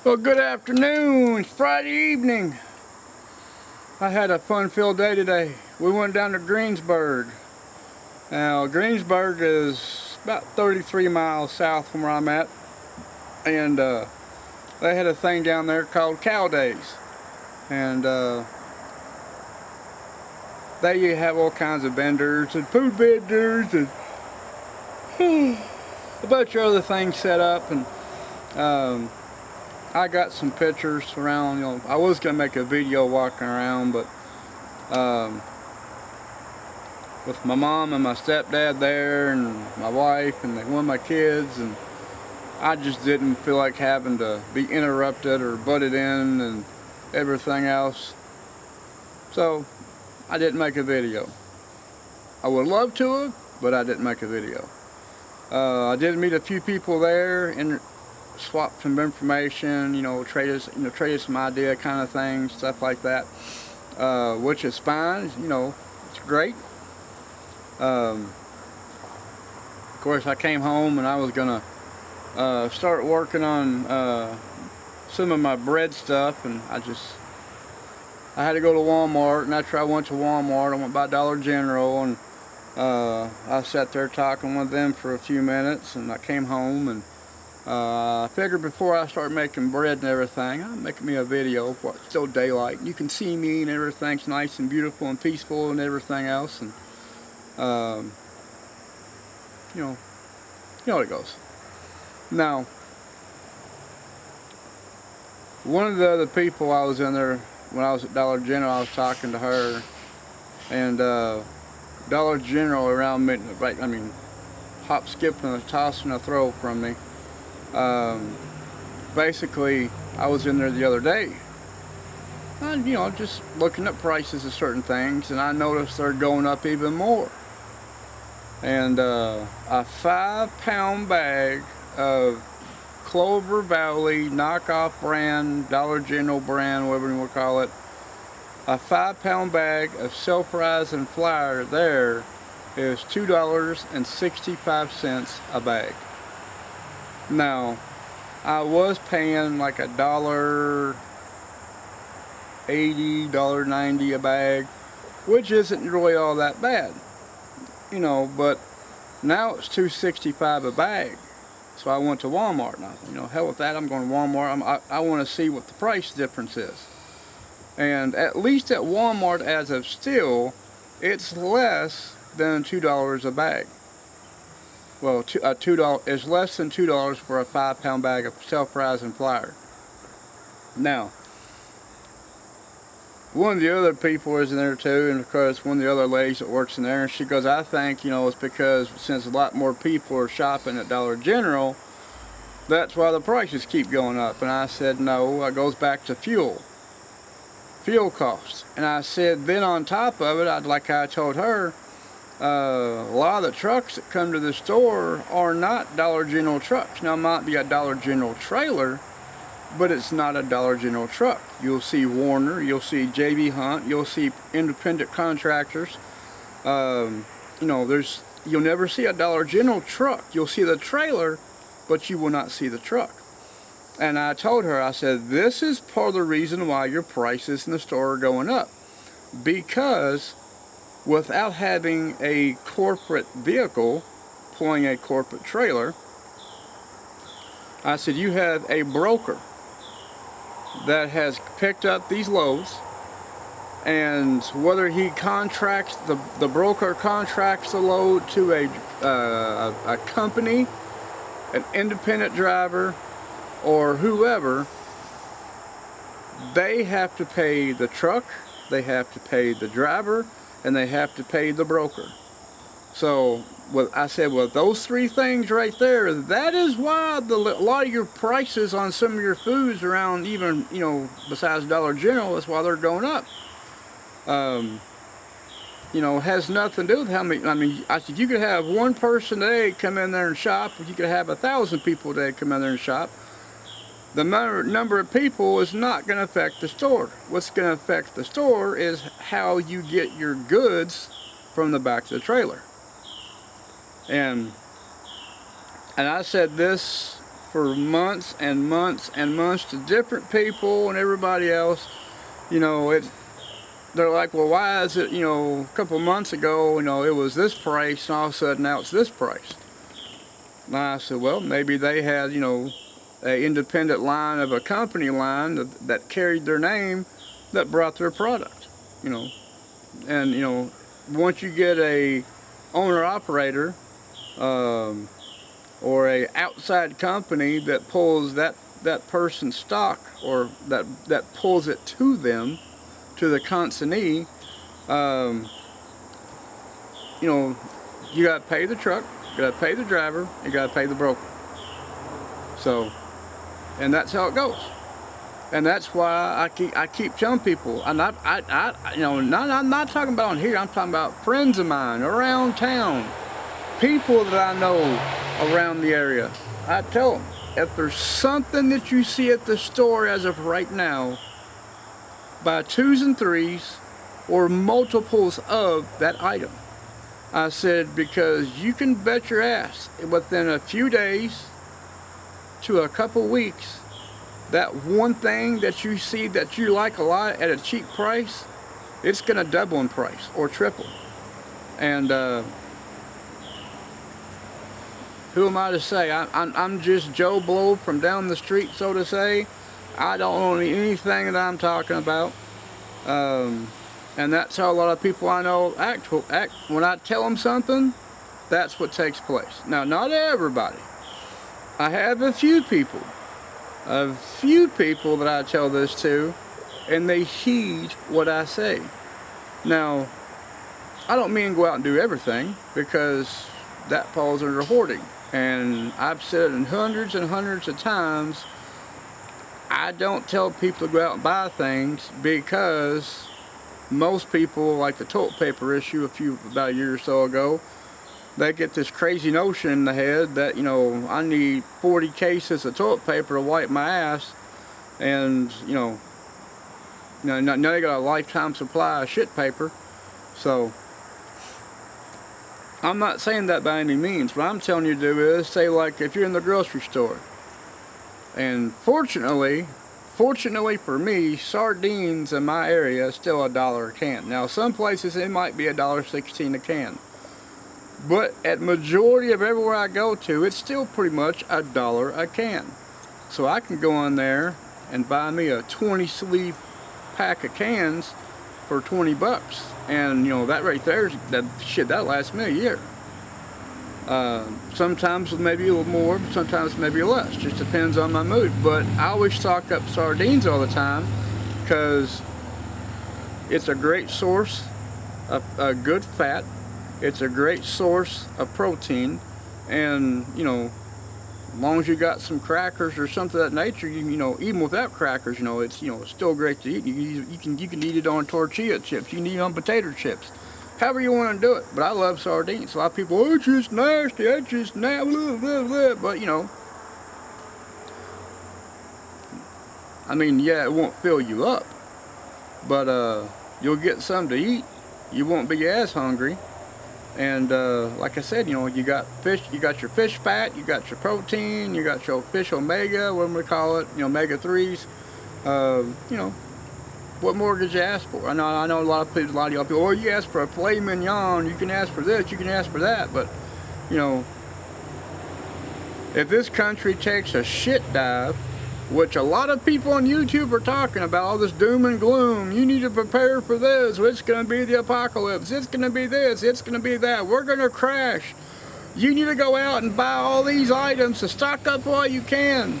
Well, good afternoon. It's Friday evening. I had a fun-filled day today. We went down to Greensburg. Now, Greensburg is about 33 miles south from where I'm at. And they had a thing down there called Cow Days. And they have all kinds of vendors and food vendors and a bunch of other things set up. And I got some pictures around, I was going to make a video walking around, but with my mom and my stepdad there and my wife and one of my kids, and I just didn't feel like having to be interrupted or butted in and everything else. So I didn't make a video. I would love to have, but I didn't make a video. I did meet a few people there and swap some information, trade us some idea kind of things, stuff like that, which is fine. It's great. Of course, I came home and I was gonna start working on some of my bread stuff, and I had to go to Walmart, and after I went to Walmart, I went by Dollar General, and I sat there talking with them for a few minutes, and I came home, and I figured before I start making bread and everything, I'll make me a video while it's still daylight. You can see me and everything's nice and beautiful and peaceful and everything else. And you know how it goes. Now, one of the other people I was in there when I was at Dollar General, I was talking to her, and Dollar General around midnight, hop, skip, and a toss and a throw from me. Basically, I was in there the other day, and just looking at prices of certain things, and I noticed they're going up even more. And a 5-pound bag of Clover Valley knockoff brand, Dollar General brand, whatever you want to call it, a 5-pound bag of self-rising flour there is $2.65 a bag. Now, I was paying like $1.80, $1.90 a bag, which isn't really all that bad, but now it's $2.65 a bag. So I went to Walmart, and hell with that, I'm going to Walmart. I want to see what the price difference is. And at least at Walmart, as of still, it's less than $2 a bag. Well, $2 is less than $2 for a 5-pound bag of self-rising flour. Now, one of the other people is in there too, and of course one of the other ladies that works in there, and she goes, I think, it's because since a lot more people are shopping at Dollar General, that's why the prices keep going up. And I said, no, it goes back to fuel costs. And I said, then on top of it, like I told her, a lot of the trucks that come to the store are not Dollar General trucks. Now, it might be a Dollar General trailer, but it's not a Dollar General truck. You'll see Warner, you'll see J.B. Hunt, you'll see independent contractors. You'll never see a Dollar General truck. You'll see the trailer, but you will not see the truck. And I told her, I said, this is part of the reason why your prices in the store are going up. Because without having a corporate vehicle pulling a corporate trailer, I said, you have a broker that has picked up these loads, and whether he contracts, the broker contracts the load to a company, an independent driver, or whoever, they have to pay the truck, they have to pay the driver, and they have to pay the broker. So I said, well, those three things right there, that is why a lot of your prices on some of your foods around, even, besides Dollar General, that's why they're going up. Has nothing to do with how many, I said, you could have one person today come in there and shop, or you could have 1,000 people today come in there and shop. The number of people is not going to affect the store. What's going to affect the store is how you get your goods from the back of the trailer. And I said this for months and months and months to different people and everybody else. You know, they're like, well, why is it, you know, a couple months ago, you know, it was this price, and all of a sudden now it's this price. And I said, well, maybe they had, you know, an independent line of a company line that carried their name that brought their product, you know. And, you know, once you get a owner-operator or a outside company that pulls that person's stock, or that pulls it to them, to the consignee, you know, you got to pay the truck, you got to pay the driver, you got to pay the broker. So, and that's how it goes. And that's why I keep telling people, and you know, I'm not talking about on here. I'm talking about friends of mine around town, people that I know around the area. I tell them, if there's something that you see at the store as of right now, buy 2s and 3s or multiples of that item. I said, because you can bet your ass within a few days to a couple weeks, that one thing that you see that you like a lot at a cheap price, it's gonna double in price or triple. And who am I to say? I'm just Joe Blow from down the street, so to say. I don't know anything that I'm talking about. And that's how a lot of people I know act. When I tell them something, that's what takes place. Now, not everybody. I have a few people that I tell this to, and they heed what I say. Now, I don't mean go out and do everything, because that falls under hoarding. And I've said it hundreds and hundreds of times, I don't tell people to go out and buy things, because most people, like the toilet paper issue about a year or so ago, they get this crazy notion in the head that, you know, I need 40 cases of toilet paper to wipe my ass, and, you know, now they got a lifetime supply of shit paper. So, I'm not saying that by any means. What I'm telling you to do is, say, like, if you're in the grocery store, and fortunately for me, sardines in my area is still $1 a can. Now, some places it might be $1.16 a can. But at majority of everywhere I go to, it's still pretty much $1 a can. So I can go in there and buy me a 20 sleeve pack of cans for 20 bucks. And, you know, that right there, that lasts me a year. Sometimes maybe a little more, but sometimes maybe less. Just depends on my mood. But I always stock up sardines all the time, because it's a great source of good fat. It's a great source of protein, and, you know, as long as you got some crackers or something of that nature, you know, even without crackers, you know, it's still great to eat. You can eat it on tortilla chips. You can eat it on potato chips. However you want to do it. But I love sardines. A lot of people, oh, it's just nasty. It's just nasty. Blah, blah, blah. But, you know, I mean, yeah, it won't fill you up, but you'll get something to eat. You won't be as hungry. And like I said, you know, you got fish, you got your fish fat, you got your protein, you got your fish omega, what do we call it, you know, omega 3s. You know, what more could you ask for? I know a lot of y'all people, oh, you ask for a filet mignon, you can ask for this, you can ask for that, but, you know, if this country takes a shit dive, which a lot of people on YouTube are talking about, all this doom and gloom, you need to prepare for this, it's going to be the apocalypse, it's going to be this, it's going to be that, we're going to crash. You need to go out and buy all these items to stock up while you can.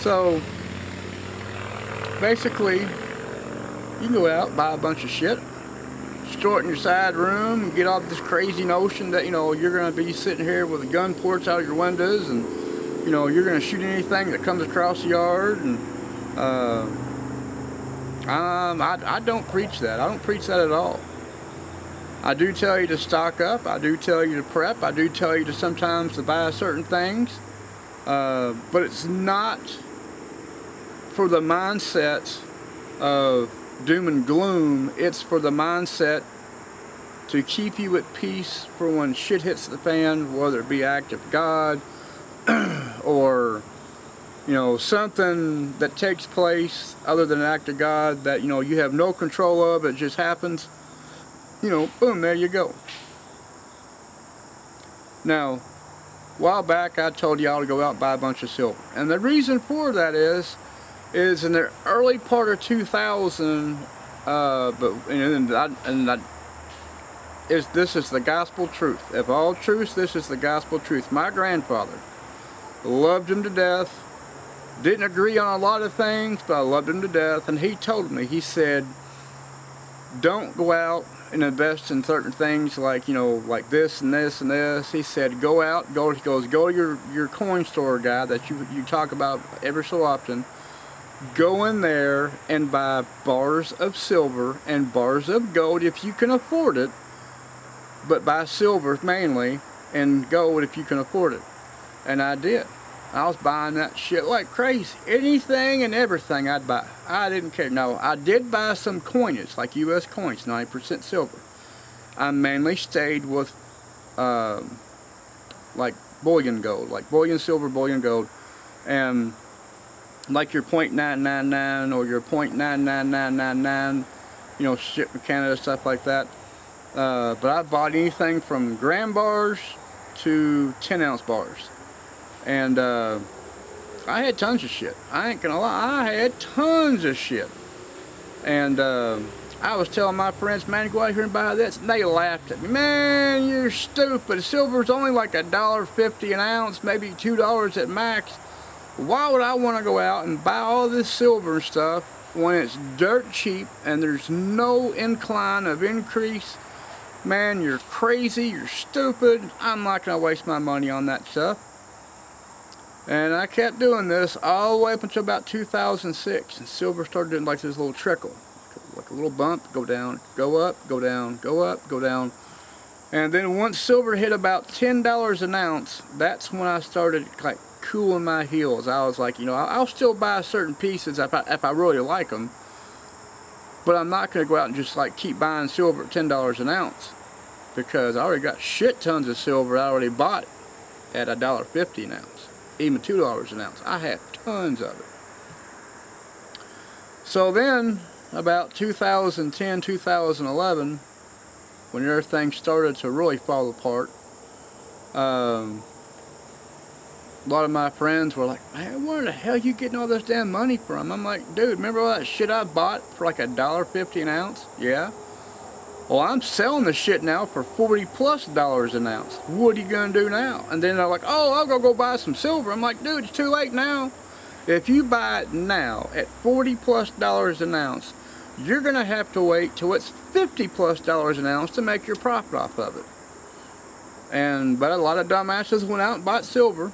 So, basically, you can go out and buy a bunch of shit, store it in your side room, and get off this crazy notion that, you know, you're going to be sitting here with the gun ports out of your windows, and, you know, you're going to shoot anything that comes across the yard. And I don't preach that. I don't preach that at all. I do tell you to stock up. I do tell you to prep. I do tell you to sometimes to buy certain things. But it's not for the mindset of doom and gloom. It's for the mindset to keep you at peace for when shit hits the fan, whether it be act of God or, you know, something that takes place other than an act of God that, you know, you have no control of, it just happens, you know, boom, there you go. Now, a while back I told y'all to go out and buy a bunch of silver. And the reason for that is in the early part of 2000, this is the gospel truth. Of all truths, this is the gospel truth. My grandfather loved him to death. Didn't agree on a lot of things, but I loved him to death. And he told me, he said, don't go out and invest in certain things like, you know, like this and this and this. He said, go out, go to your coin store guy that you talk about ever so often. Go in there and buy bars of silver and bars of gold if you can afford it, but buy silver mainly and gold if you can afford it. And I did. I was buying that shit like crazy. Anything and everything I'd buy. I didn't care. No, I did buy some coinage, like U.S. coins, 90% silver. I mainly stayed with like bullion gold, like bullion silver, bullion gold, and like your .999 or your .99999, you know, shit from Canada, stuff like that. But I bought anything from gram bars to 10-ounce bars. And I had tons of shit. I ain't gonna lie, I had tons of shit. And I was telling my friends, man, go out here and buy this. And they laughed at me. Man, you're stupid. Silver's only like $1.50 an ounce, maybe $2 at max. Why would I want to go out and buy all this silver and stuff when it's dirt cheap and there's no incline of increase? Man, you're crazy, you're stupid. I'm not going to waste my money on that stuff. And I kept doing this all the way up until about 2006. And silver started doing like this little trickle. Like a little bump, go down, go up, go down, go up, go down. And then once silver hit about $10 an ounce, that's when I started like cooling my heels. I was like, you know, I'll still buy certain pieces if I really like them. But I'm not going to go out and just like keep buying silver at $10 an ounce. Because I already got shit tons of silver I already bought at $1.50 an ounce. Even $2 an ounce. I have tons of it. So then, about 2010, 2011, when everything started to really fall apart, a lot of my friends were like, man, where the hell are you getting all this damn money from? I'm like, dude, remember all that shit I bought for like $1.50 an ounce? Yeah. Well, I'm selling the shit now for $40+ an ounce. What are you going to do now? And then they're like, oh, I'll go buy some silver. I'm like, dude, it's too late now. If you buy it now at $40+ an ounce, you're going to have to wait till it's $50+ an ounce to make your profit off of it. But a lot of dumbasses went out and bought silver.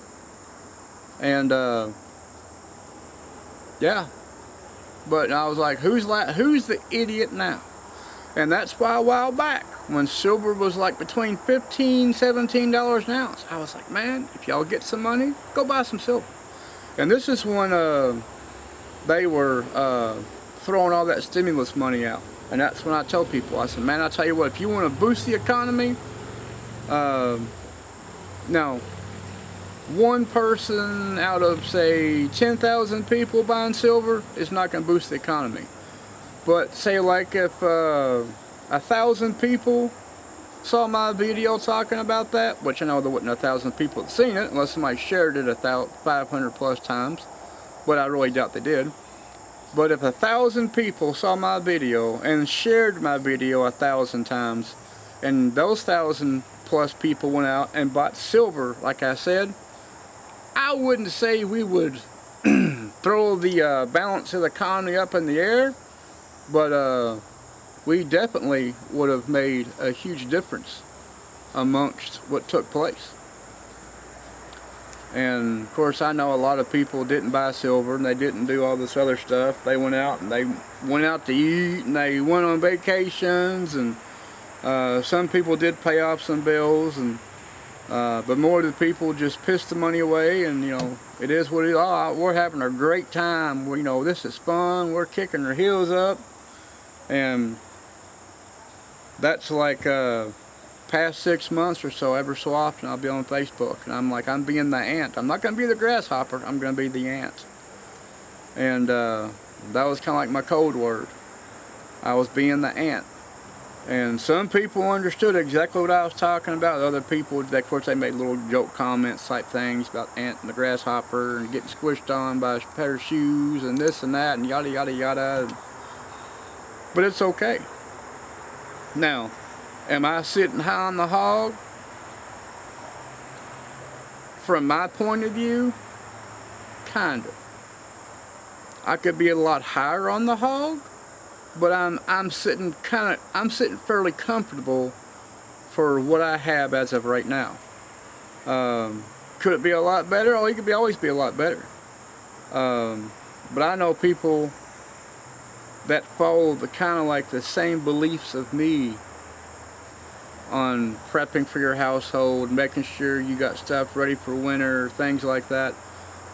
And, yeah. But I was like, who's the idiot now? And that's why a while back, when silver was like between $15, $17 an ounce, I was like, man, if y'all get some money, go buy some silver. And this is when they were throwing all that stimulus money out. And that's when I tell people, I said, man, I tell you what, if you want to boost the economy, now, one person out of, say, 10,000 people buying silver is not going to boost the economy. But say like if 1,000 people saw my video talking about that, which I know there wasn't 1,000 people that seen it, unless somebody shared it 500+ times, but I really doubt they did. But if 1,000 people saw my video and shared my video 1,000 times, and those 1,000+ people went out and bought silver, like I said, I wouldn't say we would throw the balance of the economy up in the air, but we definitely would have made a huge difference amongst what took place. And of course, I know a lot of people didn't buy silver and they didn't do all this other stuff. They went out and they went out to eat and they went on vacations, and some people did pay off some bills, and but more of the people just pissed the money away. And you know, it is what it is. Oh, we're having a great time. You know, this is fun. We're kicking our heels up. And that's like past 6 months or so, ever so often, I'll be on Facebook, and I'm like, I'm being the ant. I'm not going to be the grasshopper. I'm going to be the ant. And that was kind of like my code word. I was being the ant. And some people understood exactly what I was talking about. Other people, of course, they made little joke comments type things about ant and the grasshopper and getting squished on by a pair of shoes and this and that and yada yada yada. But it's okay. Now, am I sitting high on the hog? From my point of view, kinda. I could be a lot higher on the hog, but I'm sitting fairly comfortable for what I have as of right now. Could it be a lot better? Oh, it could always be a lot better. But I know people that follow the kind of like the same beliefs of me on prepping for your household, making sure you got stuff ready for winter, things like that,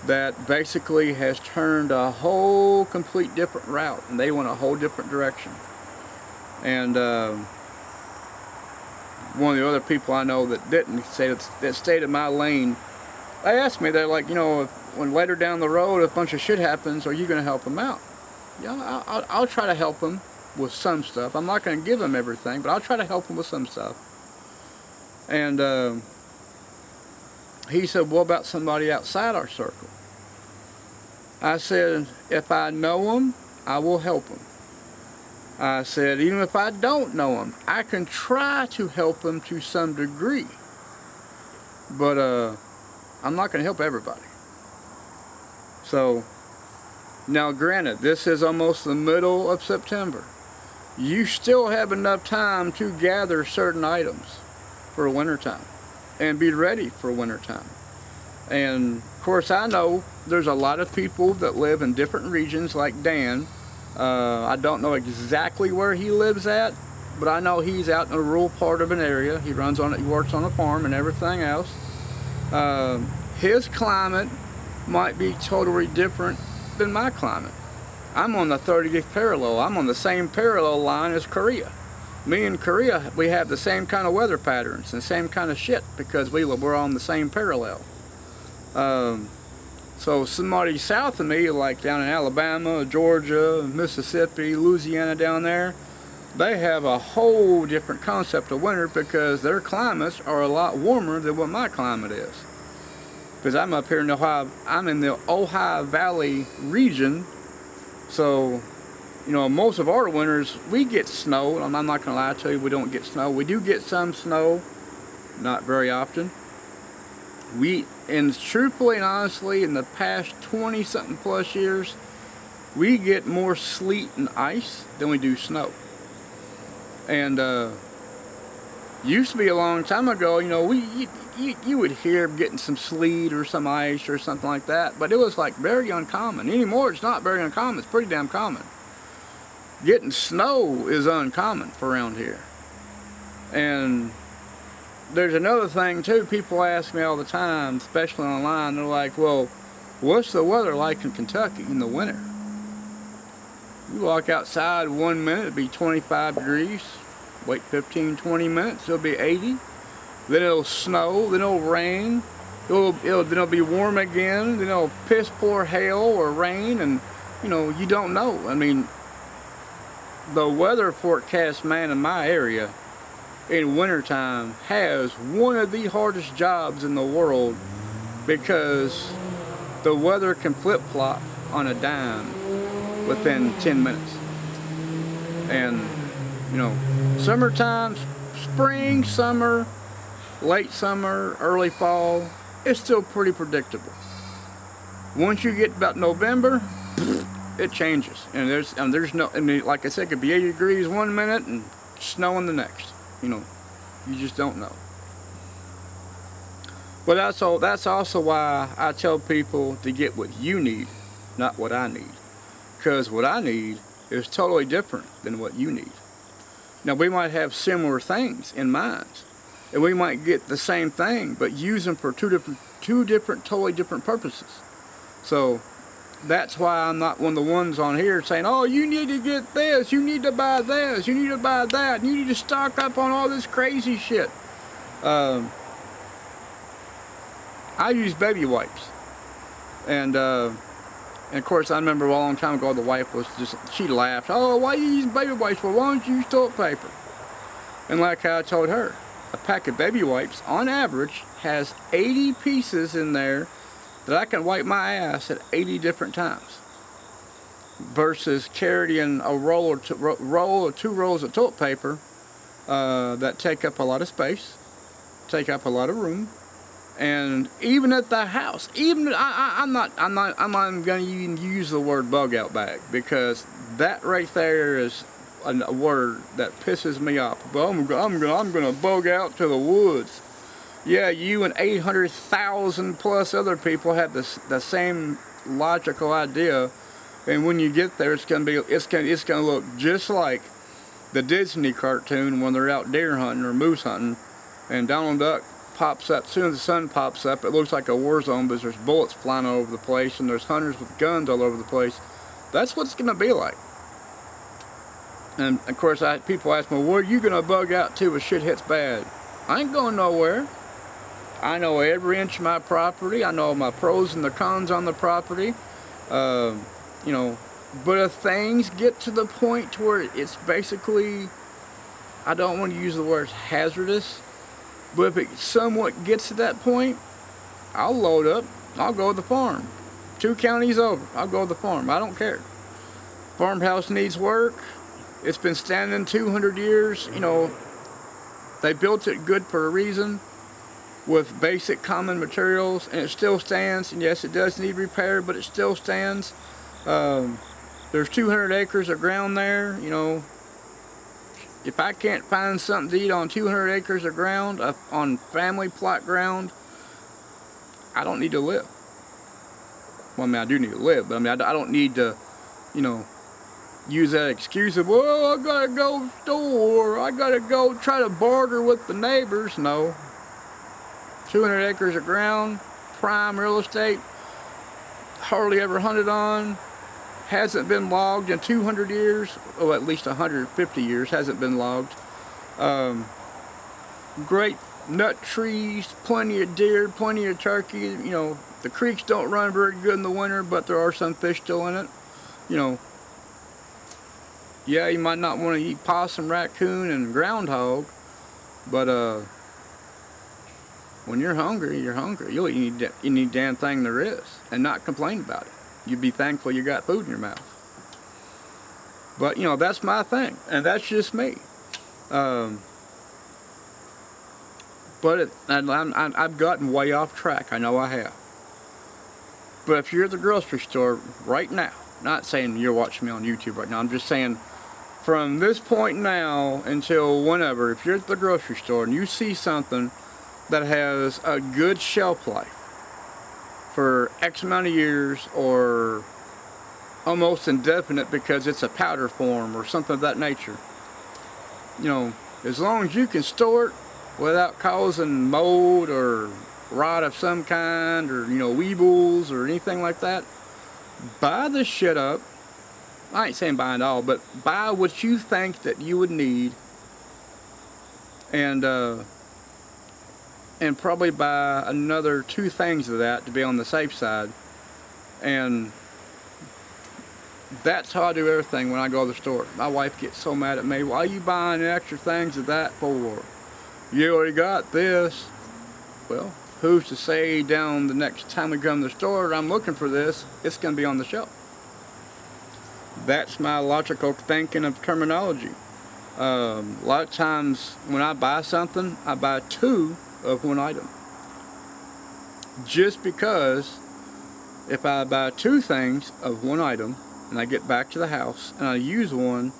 that basically has turned a whole complete different route, and they went a whole different direction. And one of the other people I know that didn't, that stayed in my lane, they asked me, they're like, you know, when later down the road a bunch of shit happens, are you going to help them out? Yeah, I'll try to help them with some stuff. I'm not going to give them everything, but I'll try to help them with some stuff. And he said, what about somebody outside our circle? I said, if I know them, I will help them. I said, even if I don't know them, I can try to help them to some degree. But I'm not going to help everybody. So, now granted, this is almost the middle of September. You still have enough time to gather certain items for wintertime and be ready for wintertime. And of course, I know there's a lot of people that live in different regions, like Dan. I don't know exactly where he lives at, but I know he's out in a rural part of an area. He works on a farm and everything else. His climate might be totally different than my climate. I'm on the 30th parallel. I'm on the same parallel line as Korea. Me and Korea, we have the same kind of weather patterns and same kind of shit because we're on the same parallel. So somebody south of me, like down in Alabama, Georgia, Mississippi, Louisiana down there, they have a whole different concept of winter because their climates are a lot warmer than what my climate is. Because I'm up here in Ohio, I'm in the Ohio Valley region, so, you know, most of our winters, we get snow. I'm not going to lie to you, we don't get snow. We do get some snow, not very often. And truthfully and honestly, in the past 20-something plus years, we get more sleet and ice than we do snow. And used to be a long time ago, you know, you would hear getting some sleet or some ice or something like that, but it was like very uncommon. Anymore, it's not very uncommon. It's pretty damn common. Getting snow is uncommon for around here. And there's another thing too. People ask me all the time, especially online, they're like, well, what's the weather like in Kentucky in the winter? You walk outside 1 minute, it'll be 25 degrees. Wait 15-20 minutes, it'll be 80. Then it'll snow, then it'll rain. Then it'll be warm again. Then it'll piss pour hail or rain, and you know, you don't know. I mean, the weather forecast man in my area in wintertime has one of the hardest jobs in the world because the weather can flip-flop on a dime within 10 minutes. And, you know, summertime, spring, summer, late summer, early fall, it's still pretty predictable. Once you get about November, it changes. And there's no, I mean, like I said, it could be 80 degrees 1 minute and snowing the next. You know, you just don't know. But that's also why I tell people to get what you need, not what I need. Because what I need is totally different than what you need. Now, we might have similar things in mind, and we might get the same thing, but use them for two different, totally different purposes. So that's why I'm not one of the ones on here saying, oh, you need to get this, you need to buy this, you need to buy that, you need to stock up on all this crazy shit. Um, I use baby wipes, and of course I remember a long time ago the wife was just, she laughed, "Oh, why are you using baby wipes? Well, why don't you use toilet paper?" And like I told her, a pack of baby wipes on average has 80 pieces in there that I can wipe my ass at 80 different times, versus carrying a roll or two rolls of toilet paper that take up a lot of space, take up a lot of room. And even at the house, even I'm not even going to even use the word bug out bag, because that right there is a word that pisses me off. But I'm gonna bug out to the woods. Yeah, you and 800,000 plus other people have the same logical idea, and when you get there, it's gonna look just like the Disney cartoon when they're out deer hunting or moose hunting, and Donald Duck pops up. As soon as the sun pops up, it looks like a war zone because there's bullets flying all over the place and there's hunters with guns all over the place. That's what it's gonna be like. And of course, people ask me, "Where are you gonna bug out to if shit hits bad?" I ain't going nowhere. I know every inch of my property. I know my pros and the cons on the property. You know, but if things get to the point to where it's basically, I don't want to use the word hazardous, but if it somewhat gets to that point, I'll load up. I'll go to the farm. 2 counties over, I'll go to the farm. I don't care. Farmhouse needs work. It's been standing 200 years. You know, they built it good for a reason, with basic common materials, and it still stands. And yes, it does need repair, but it still stands. There's 200 acres of ground there. You know, if I can't find something to eat on 200 acres of ground, on family plot ground, I don't need to live. Well, I mean, I do need to live, but I mean, I don't need to, you know, use that excuse of, "Well, I gotta go store, I gotta go try to barter with the neighbors." No. 200 acres of ground, prime real estate, hardly ever hunted on, hasn't been logged in 200 years, or at least 150 years, hasn't been logged. Great nut trees, plenty of deer, plenty of turkey. You know, the creeks don't run very good in the winter, but there are some fish still in it. You know, yeah, you might not want to eat possum, raccoon, and groundhog, but when you're hungry, you're hungry. You'll eat any damn thing there is, and not complain about it. You'd be thankful you got food in your mouth. But you know, that's my thing, and that's just me. But I've gotten way off track. I know I have. But if you're at the grocery store right now, not saying you're watching me on YouTube right now, I'm just saying from this point now until whenever, if you're at the grocery store and you see something that has a good shelf life for X amount of years, or almost indefinite because it's a powder form or something of that nature, you know, as long as you can store it without causing mold or rot of some kind, or, you know, weevils or anything like that, buy the shit up. I ain't saying buy it all, but buy what you think that you would need, and probably buy another 2 things of that to be on the safe side. And that's how I do everything when I go to the store. My wife gets so mad at me. "Why are you buying extra things of that for? You already got this." Well, who's to say down the next time we come to the store I'm looking for this, it's going to be on the shelf. That's my logical thinking of terminology. A lot of times when I buy something, I buy 2 of one item. Just because if I buy 2 things of one item and I get back to the house and I use one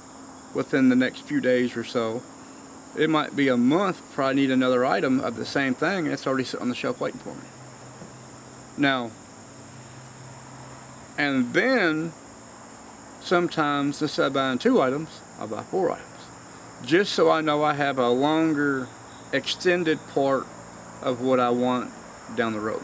within the next few days or so, it might be a month before I need another item of the same thing, and it's already sitting on the shelf waiting for me. Now, and then sometimes instead of buying 2 items, I'll buy 4 items, just so I know I have a longer extended part of what I want down the road.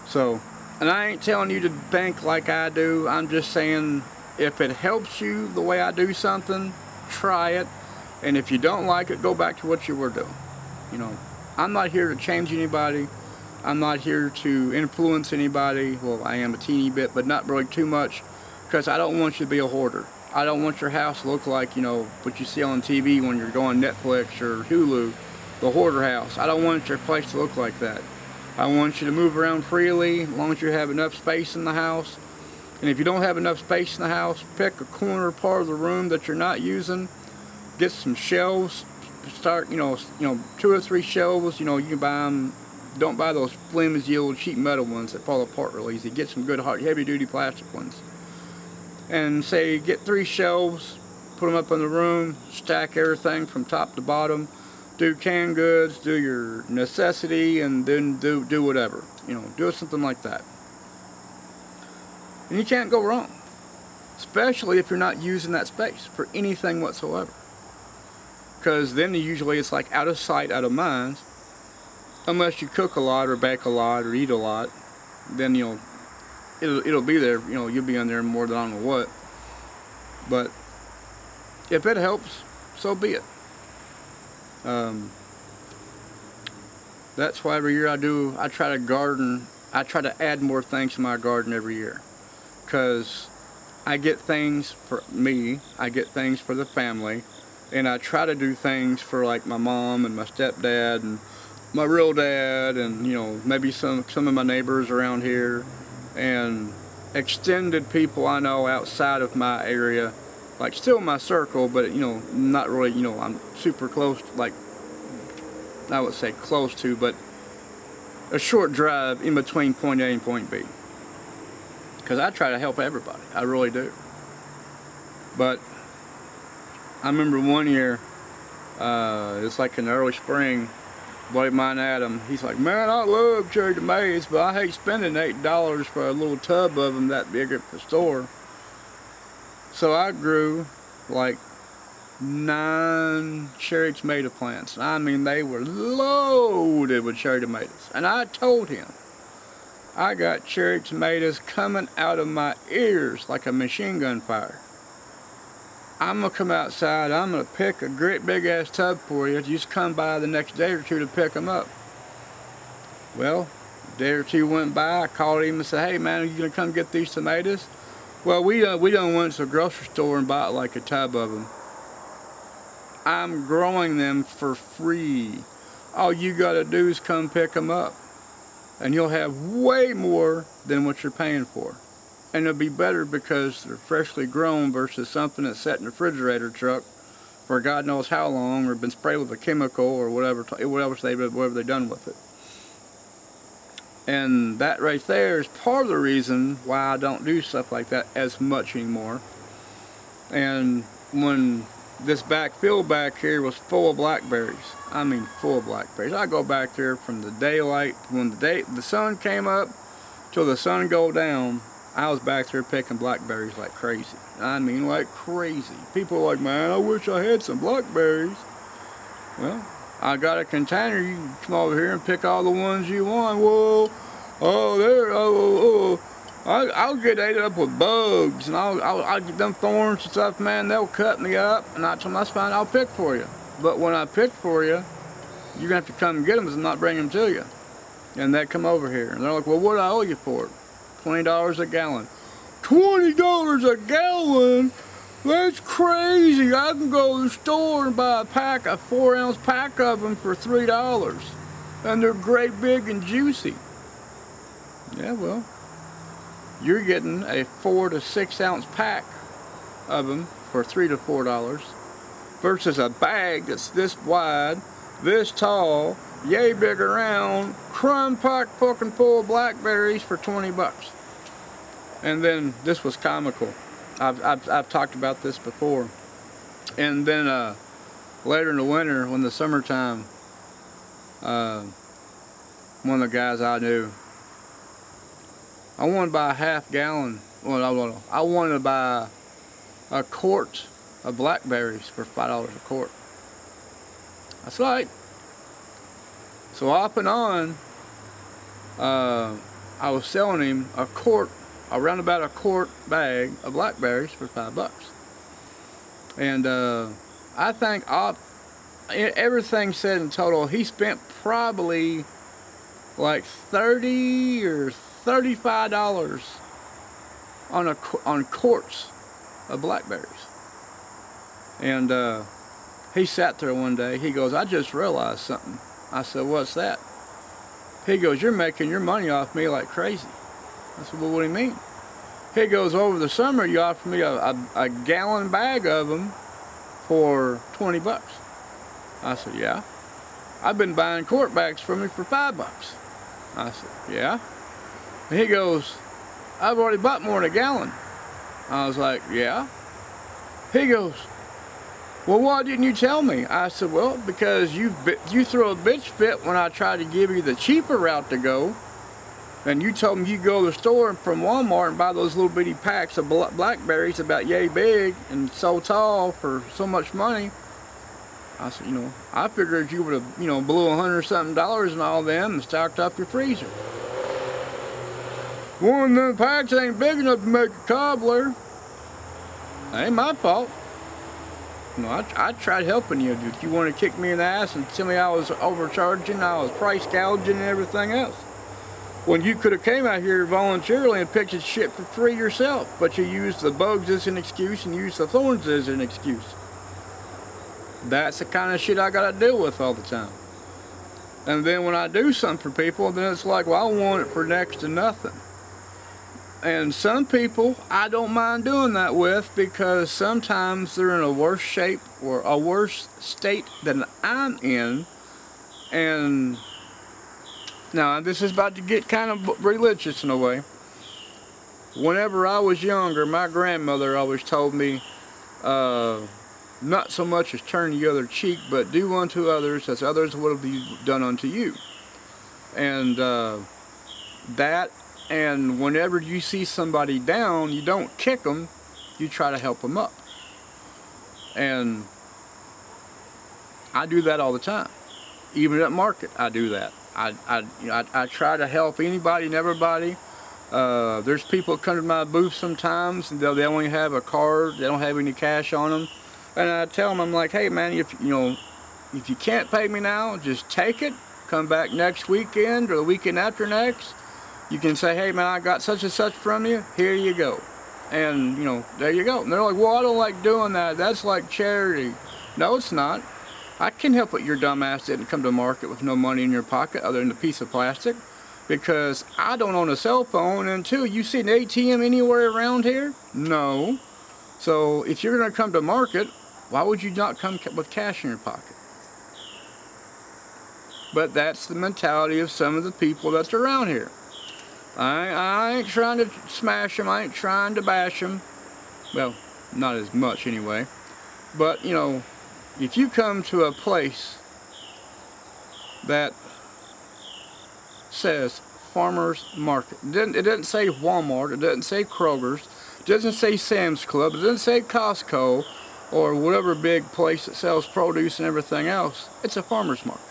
So, and I ain't telling you to think like I do. I'm just saying, if it helps you the way I do something, try it. And if you don't like it, go back to what you were doing. You know, I'm not here to change anybody. I'm not here to influence anybody. Well, I am a teeny bit, but not really too much, because I don't want you to be a hoarder. I don't want your house to look like, you know, what you see on TV when you're going Netflix or Hulu, the hoarder house. I don't want your place to look like that. I want you to move around freely as long as you have enough space in the house. And if you don't have enough space in the house, pick a corner part of the room that you're not using. Get some shelves. Start, you know, 2 or 3 shelves. You know, you can buy them. Don't buy those flimsy old cheap metal ones that fall apart real easy. Get some good heavy-duty plastic ones. And say get 3 shelves, put them up in the room, stack everything from top to bottom, do canned goods, do your necessity, and then do whatever. You know, do something like that. And you can't go wrong, especially if you're not using that space for anything whatsoever. Because then usually it's like out of sight, out of mind. Unless you cook a lot or bake a lot or eat a lot, then you know it'll be there. You know, you'll be in there more than I don't know what. But if it helps, so be it. That's why every year I try to garden. I try to add more things to my garden every year, because I get things for me, I get things for the family, and I try to do things for like my mom and my stepdad and my real dad, and you know, maybe some of my neighbors around here, and extended people I know outside of my area, like still my circle, but you know, not really, you know, I'm super close, like I would say close to, but a short drive in between point A and point B. Because I try to help everybody, I really do. But I remember one year, it's like in the early spring, buddy of mine, Adam, he's like, man, I love cherry tomatoes, but I hate spending $8 for a little tub of them that big at the store. So I grew like 9 cherry tomato plants. I mean, they were loaded with cherry tomatoes. And I told him, I got cherry tomatoes coming out of my ears like a machine gun fire. I'm going to come outside, I'm going to pick a great big ass tub for you. Just come by the next day or two to pick them up. Well, a day or two went by, I called him and said, hey man, are you going to come get these tomatoes? Well, we done went to the grocery store and bought like a tub of them. I'm growing them for free. All you got to do is come pick them up. And you'll have way more than what you're paying for. And it'll be better because they're freshly grown versus something that's set in a refrigerator truck for God knows how long, or been sprayed with a chemical or whatever they've done with it. And that right there is part of the reason why I don't do stuff like that as much anymore. And when this backfield back here was full of blackberries, I mean full of blackberries. I go back there from the daylight, when the sun came up till the sun go down, I was back there picking blackberries like crazy. I mean like crazy. People are like, man, I wish I had some blackberries. Well, I got a container. You can come over here and pick all the ones you want. Whoa, I'll get ate up with bugs, and I'll get them thorns and stuff, man. They'll cut me up, and I told them that's fine. I'll pick for you. But when I pick for you, you're gonna have to come and get them, and not bring them to you. And they come over here, and they're like, well, what do I owe you for it? $20 a gallon. $20 a gallon? That's crazy. I can go to the store and buy a 4-ounce pack of them for $3. And they're great big and juicy. Yeah, well, you're getting a 4 to 6 ounce pack of them for $3 to $4 versus a bag that's this wide, this tall, yay big around, crumb packed fucking full of blackberries for 20 bucks. And then this was comical. I've talked about this before. And then later in the winter, when the summertime, one of the guys I knew, I wanted to buy a half gallon. Well, I wanted to buy a quart of blackberries for $5 a quart. That's right. So off and on, I was selling him around about a quart bag of blackberries for $5. And I think everything said in total, he spent probably like $30 or $35 on quarts of blackberries. And he sat there one day. He goes, I just realized something. I said, what's that? He goes, you're making your money off me like crazy. I said, well, what do you mean? He goes, over the summer you offered me a gallon bag of them for 20 bucks. I said, yeah. I've been buying quart bags from you for $5. I said, yeah. And he goes, I've already bought more than a gallon. I was like, yeah. He goes, well, why didn't you tell me? I said, well, because you threw a bitch fit when I tried to give you the cheaper route to go. And you told me you go to the store from Walmart and buy those little bitty packs of blackberries about yay big and so tall for so much money. I said, I figured you would have, blew $100-something and all them and stocked up your freezer. One of them packs ain't big enough to make a cobbler. That ain't my fault. I tried helping you. Did you want to kick me in the ass and tell me I was overcharging, I was price gouging and everything else? When you could have came out here voluntarily and picked your shit for free yourself, but you used the bugs as an excuse and used the thorns as an excuse. That's the kind of shit I gotta deal with all the time. And then when I do something for people, then it's like, well, I want it for next to nothing. And some people I don't mind doing that with, because sometimes they're in a worse shape or a worse state than I'm in. And now this is about to get kind of religious in a way. Whenever I was younger, my grandmother always told me, not so much as turn the other cheek, but do unto others as others would be done unto you. And that, and whenever you see somebody down, you don't kick them, you try to help them up. And I do that all the time. Even at market, I do that. I try to help anybody and everybody. There's people that come to my booth sometimes, and they only have a card, they don't have any cash on them. And I tell them, I'm like, hey man, if you can't pay me now, just take it. Come back next weekend or the weekend after next. You can say, hey man, I got such and such from you. Here you go. And there you go. And they're like, well, I don't like doing that. That's like charity. No, it's not. I can help it. Your dumb ass didn't come to market with no money in your pocket other than a piece of plastic, because I don't own a cell phone. And two, you see an ATM anywhere around here? No. So if you're going to come to market, why would you not come with cash in your pocket? But that's the mentality of some of the people that's around here. I ain't trying to smash them. I ain't trying to bash them. Well, not as much anyway. But, if you come to a place that says farmers market, it doesn't say Walmart, it doesn't say Kroger's, it doesn't say Sam's Club, it doesn't say Costco, or whatever big place that sells produce and everything else. It's a farmer's market.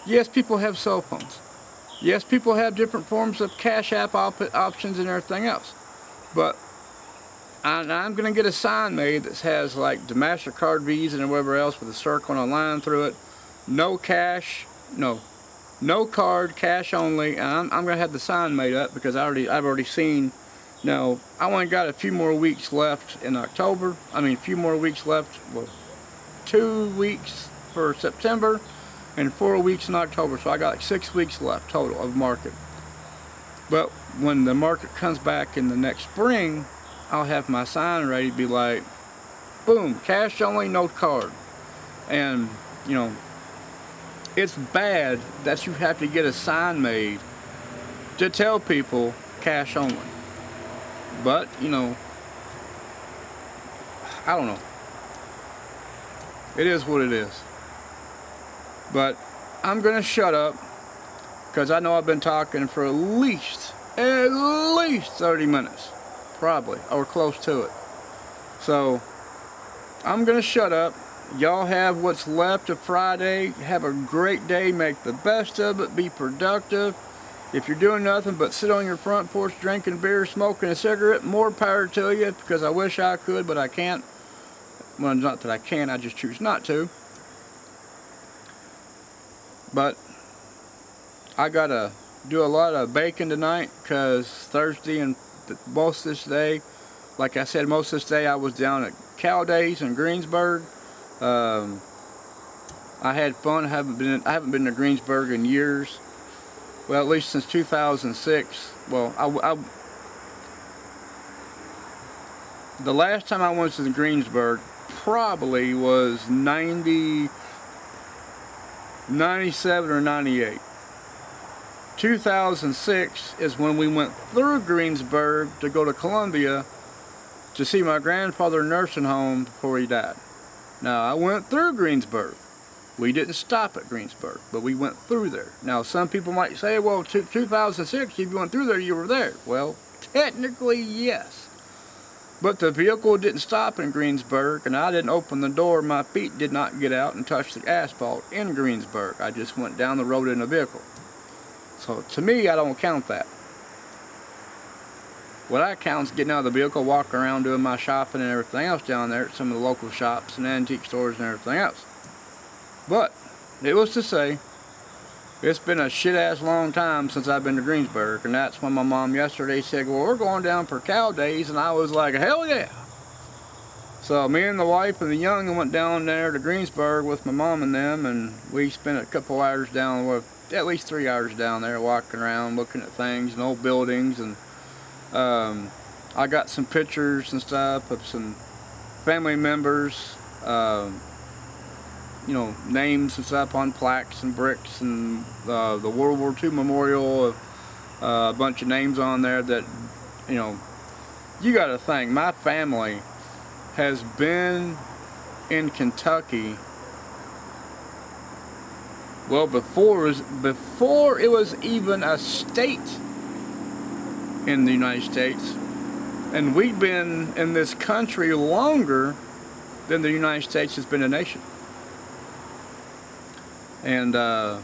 Yes, people have cell phones. Yes, people have different forms of cash app options and everything else. But I'm going to get a sign made that has like the MasterCard, Visa, and whatever else with a circle and a line through it. No cash, no card, cash only. And I'm going to have the sign made up because I've already seen. Now, I only got a few more weeks left in October. A few more weeks left. Well, 2 weeks for September and 4 weeks in October. So I got like 6 weeks left total of market. But when the market comes back in the next spring, I'll have my sign ready to be like, boom, cash only, no card. And, it's bad that you have to get a sign made to tell people cash only. But, I don't know. It is what it is. But I'm going to shut up because I know I've been talking for at least 30 minutes. Probably, or close to it. So, I'm going to shut up. Y'all have what's left of Friday. Have a great day. Make the best of it. Be productive. If you're doing nothing but sit on your front porch drinking beer, smoking a cigarette, more power to you, because I wish I could, but I can't. Well, not that I can, I just choose not to. But I gotta do a lot of baking tonight because Thursday and most of this day, like I said, most of this day I was down at Cow Days in Greensburg. I had fun. I haven't been to Greensburg in years. Well, at least since 2006. Well, the last time I went to Greensburg probably was 97 or 98. 2006 is when we went through Greensburg to go to Columbia to see my grandfather nursing home before he died. Now, I went through Greensburg. We didn't stop at Greensburg, but we went through there. Now, some people might say, well, 2006, if you went through there, you were there. Well, technically, yes. But the vehicle didn't stop in Greensburg, and I didn't open the door. My feet did not get out and touch the asphalt in Greensburg. I just went down the road in a vehicle. So, to me, I don't count that. What I count is getting out of the vehicle, walking around, doing my shopping and everything else down there at some of the local shops and antique stores and everything else. But, needless to say, it's been a shit-ass long time since I've been to Greensburg, and that's when my mom yesterday said, well, we're going down for Cow Days, and I was like, hell yeah! So, me and the wife and the young went down there to Greensburg with my mom and them, and we spent a couple hours down, well, at least 3 hours down there, walking around, looking at things and old buildings, and I got some pictures and stuff of some family members, you know, names and stuff on plaques and bricks, and the World War II memorial, a bunch of names on there that, you know, you gotta think, my family has been in Kentucky, well, before it was even a state in the United States, and we've been in this country longer than the United States has been a nation. And I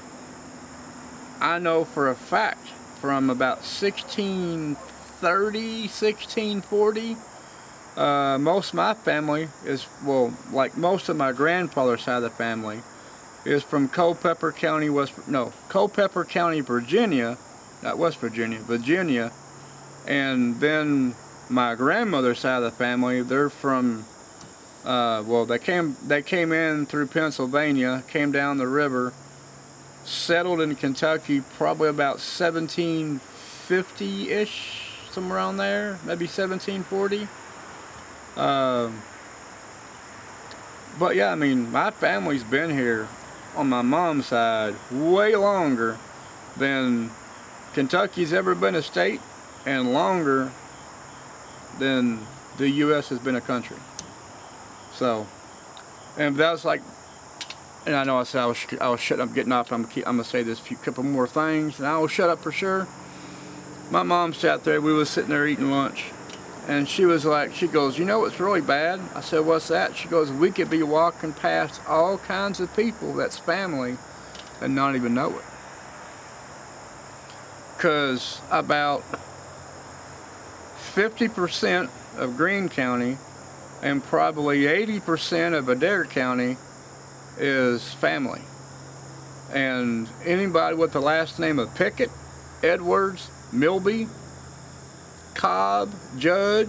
know for a fact from about 1630, 1640, most of my family is, well, like most of my grandfather's side of the family is from Culpeper County, Culpeper County, Virginia, not West Virginia, Virginia. And then my grandmother's side of the family, they're from, well, they came in through Pennsylvania, came down the river, settled in Kentucky probably about 1750-ish, somewhere around there, maybe 1740. But yeah, I mean, my family's been here on my mom's side way longer than Kentucky's ever been a state, and longer than the U.S. has been a country. So, and that's like, and I know I said I was shut up, getting off. I'm gonna say this couple more things, and I will shut up for sure. My mom sat there. We was sitting there eating lunch, and she was like, she goes, you know what's really bad? I said, what's that? She goes, we could be walking past all kinds of people that's family and not even know it. Because about 50% of Greene County and probably 80% of Adair County is family. And anybody with the last name of Pickett, Edwards, Milby, Cobb, Judd,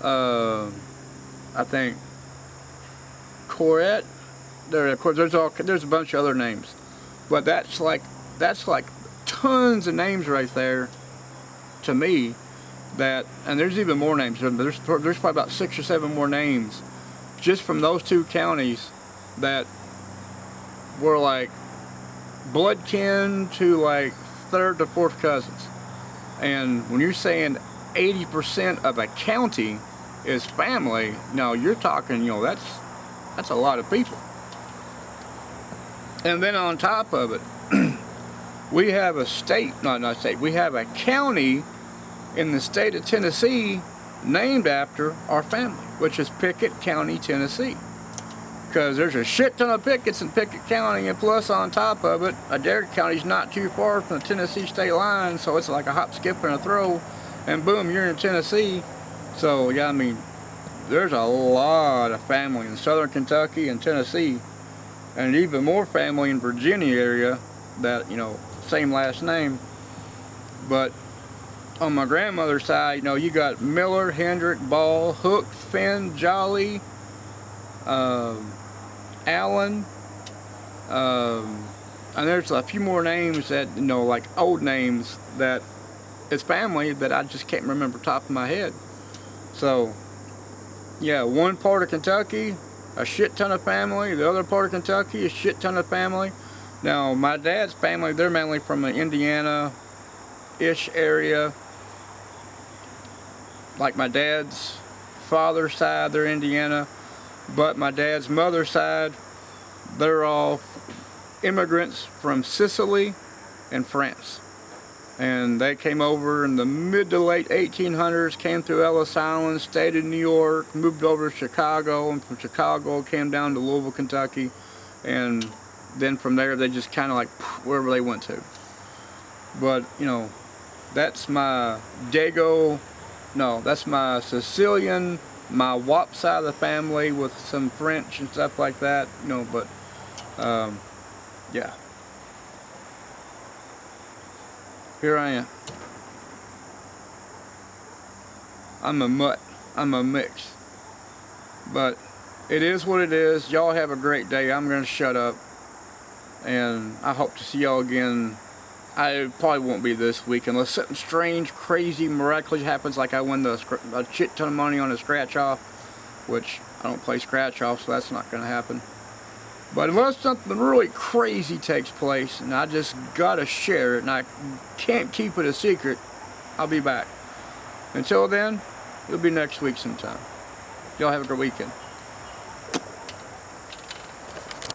I think Corette, of course there's a bunch of other names, but that's like tons of names right there to me. That, and there's even more names. There's probably about 6 or 7 more names just from those two counties that were like blood kin to like third to fourth cousins. And when you're saying 80% of a county is family, now you're talking, you know, that's a lot of people. And then on top of it, we have a state, not state, we have a county in the state of Tennessee named after our family, which is Pickett County, Tennessee. Because there's a shit ton of Picketts in Pickett County, and plus on top of it, Adair County's not too far from the Tennessee state line, so it's like a hop, skip, and a throw, and boom, you're in Tennessee. So yeah, I mean, there's a lot of family in southern Kentucky and Tennessee, and even more family in Virginia area that, you know, same last name. But on my grandmother's side, you know, you got Miller, Hendrick, Ball, Hook, Finn, Jolly, Allen, and there's a few more names that, you know, like old names that it's family that I just can't remember top of my head. So yeah, one part of Kentucky, a shit ton of family. The other part of Kentucky, a shit ton of family. Now my dad's family, they're mainly from the Indiana-ish area. Like my dad's father's side, they're Indiana, but my dad's mother's side, they're all immigrants from Sicily and France. And they came over in the mid to late 1800s, came through Ellis Island, stayed in New York, moved over to Chicago, and from Chicago came down to Louisville, Kentucky, and then from there they just kind of like wherever they went to. But, you know, that's my that's my Sicilian, my Wop side of the family with some French and stuff like that, you know, but yeah. Here I am. I'm a mutt. I'm a mix. But it is what it is. Y'all have a great day. I'm going to shut up. And I hope to see y'all again. I probably won't be this week unless something strange, crazy, miraculous happens, like I win a shit ton of money on a scratch off, which I don't play scratch off, so that's not going to happen. But unless something really crazy takes place and I just gotta share it and I can't keep it a secret, I'll be back. Until then, it'll be next week sometime. Y'all have a good weekend.